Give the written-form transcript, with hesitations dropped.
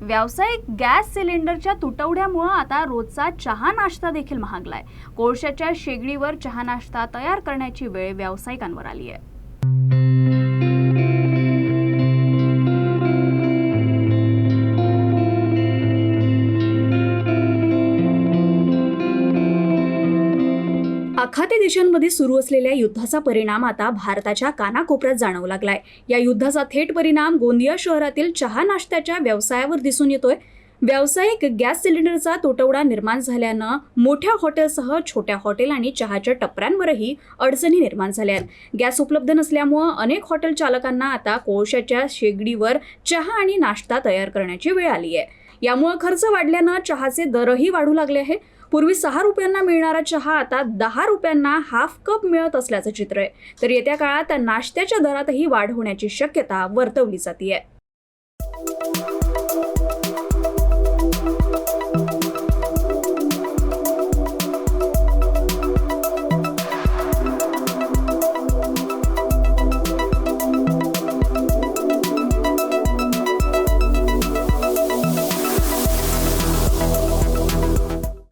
व्यावसायिक गॅस सिलेंडरच्या तुटवड्यामुळे आता रोजचा चहा नाश्ता देखील महागलाय। कोळशाच्या शेगडीवर चहा नाश्ता तयार करण्याची वेळ व्यावसायिकांवर आली आहे। आखाती देशांमध्ये सुरू असलेल्या युद्धाचा परिणाम आता भारताच्या कानाकोपऱ्यात जाणवू लागलाय। या युद्धाचा थेट परिणाम गोंदिया शहरातील चहा नाश्त्याच्या व्यवसायावर दिसून येतोय। व्यावसायिक गॅस सिलेंडरचा तुटवडा निर्माण झाल्यानं मोठ्या हॉटेलसह छोट्या हॉटेल आणि चहाच्या टपऱ्यांवरही अडचणी निर्माण झाल्या आहेत। गॅस उपलब्ध नसल्यामुळे अनेक हॉटेल चालकांना आता कोळशाच्या शेगडीवर चहा आणि नाश्ता तयार करण्याची वेळ आली आहे। यामुळे खर्च वाढल्यानं चहाचे दरही वाढू लागले आहे। पूर्वी 6 रुपयांना मिळणारा चहा आता 10 रुपयांना हाफ कप मिळत असल्याचं चित्र आहे। तर येत्या काळात नाश्त्याच्या दरातही वाढ होण्याची शक्यता वर्तवली जाते आहे।